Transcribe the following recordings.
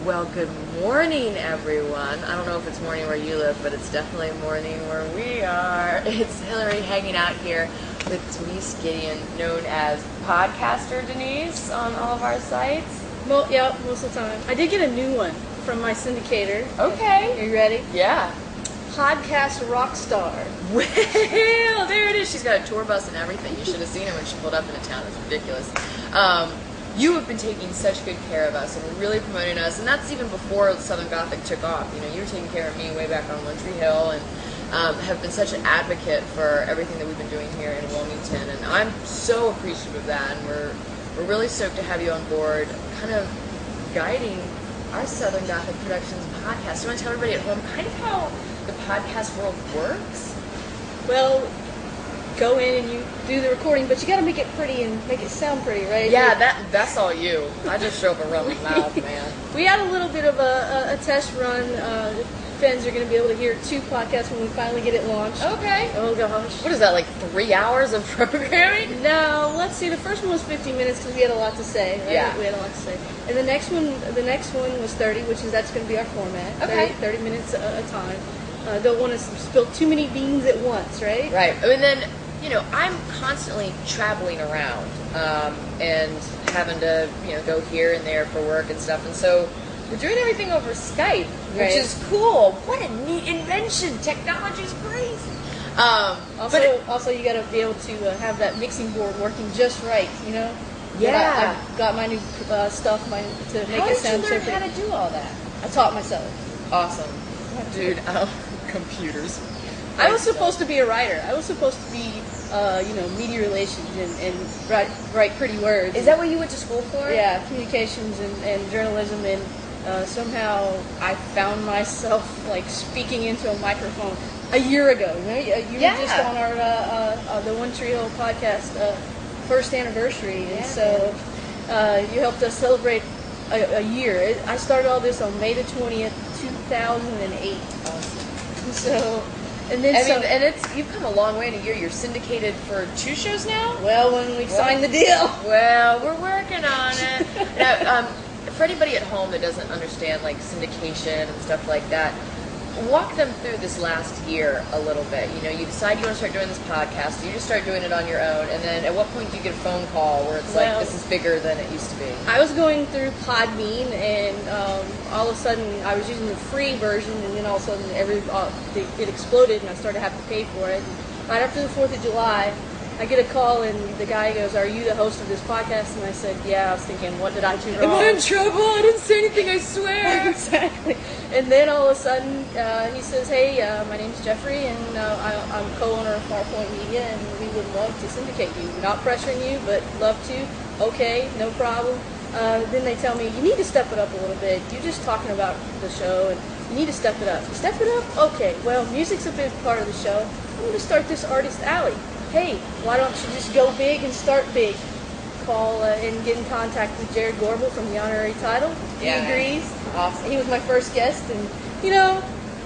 Well, good morning, everyone. I don't know if it's morning where you live, but it's definitely morning where we are. It's Hilarie hanging out here with Denise Gideon, known as Podcaster Denise on all of our sites. Well, yeah, most of the time. I did get a new one from my syndicator. Okay. Are you ready? Yeah. Podcast Rockstar. Well, there it is. She's got a tour bus and everything. You should have seen her when she pulled up in the town. It's ridiculous. You have been taking such good care of us and really promoting us, and that's even before Southern Gothic took off. You know, you were taking care of me way back on One Tree Hill, and have been such an advocate for everything that we've been doing here in Wilmington, and I'm so appreciative of that, and we're really stoked to have you on board, kind of guiding our Southern Gothic Productions podcast. Do you want to tell everybody at home kind of how the podcast world works? Well, go in and you do the recording, but you got to make it pretty and make it sound pretty, right? Yeah, that's all you. I just show up and run my mouth, man. We had a little bit of a test run. Fans are going to be able to hear 2 podcasts when we finally get it launched. Okay. Oh gosh. What is that, like 3 hours of programming? No, let's see. The first one was 15 minutes because we had a lot to say. Right? Yeah. We had a lot to say. And the next one was 30, that's going to be our format. Okay. 30 minutes a time. Don't want to spill too many beans at once, right? Right. And then, you know, I'm constantly traveling around and having to, you know, go here and there for work and stuff. And so we're doing everything over Skype, which is cool. What a neat invention. Technology's crazy. Also, you got to be able to have that mixing board working just right, you know? Yeah. I've got my new stuff to make it sound so pretty. How to do all that? I taught myself. Awesome. Dude, computers. I was supposed to be a writer. I was supposed to be, media relations and write pretty words. Is that what you went to school for? Yeah, communications and journalism, and somehow I found myself like speaking into a microphone a year ago. You know, you were just on our the One Tree Hill podcast first anniversary, and so you helped us celebrate a year. I started all this on May the 20th, 2008. Awesome. So. And then you've come a long way in a year. You're syndicated for 2 shows now? Well, when we signed the deal. Well, we're working on it. Now, for anybody at home that doesn't understand like syndication and stuff like that, walk them through this last year a little bit. You know, you decide you want to start doing this podcast, you just start doing it on your own, and then at what point do you get a phone call where it's like, this is bigger than it used to be? I was going through Podbean, and all of a sudden I was using the free version, and then all of a sudden it exploded, and I started having to pay for it. And right after the 4th of July, I get a call, and the guy goes, "Are you the host of this podcast?" And I said, "Yeah." I was thinking, what did I do wrong? Am I in trouble? I didn't say anything, I swear. Exactly. And then all of a sudden, he says, "Hey, my name's Jeffrey, and I'm co-owner of Farpoint Media, and we would love to syndicate you. Not pressuring you, but love to." Okay, no problem. Then they tell me, "You need to step it up a little bit. You're just talking about the show, and you need to step it up." Step it up? Okay, well, music's a big part of the show. I'm going to start this Artist Alley. Hey, why don't you just go big and start big? Call and get in contact with Jared Gorbel from the Honorary Title. He agrees. Awesome. He was my first guest, and,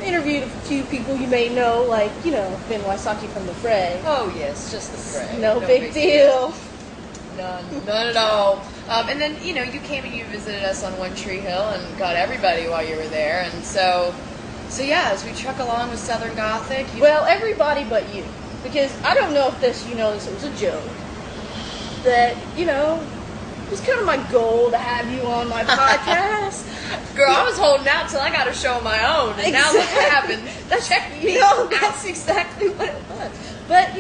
interviewed a few people you may know, like, Ben Wysocki from The Fray. Oh, yes, just The Fray. No big deal. None at all. And then, you came and you visited us on One Tree Hill and got everybody while you were there. And so yeah, as we truck along with Southern Gothic. Well, everybody but you. Because I don't know if this was a joke. That, it was kind of my goal to have you on my podcast. Girl, I was holding out till I got a show of my own. And now look what happened. That's exactly what it was. But,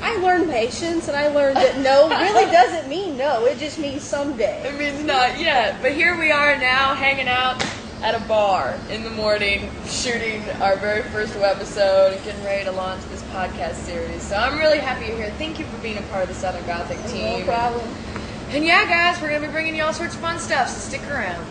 I learned patience, and I learned that no really doesn't mean no. It just means someday. It means not yet. But here we are now, hanging out at a bar in the morning, shooting our very first episode and getting ready to launch this podcast series. So I'm really happy you're here. Thank you for being a part of the Southern Gothic team. No problem. And yeah, guys, we're going to be bringing you all sorts of fun stuff, so stick around.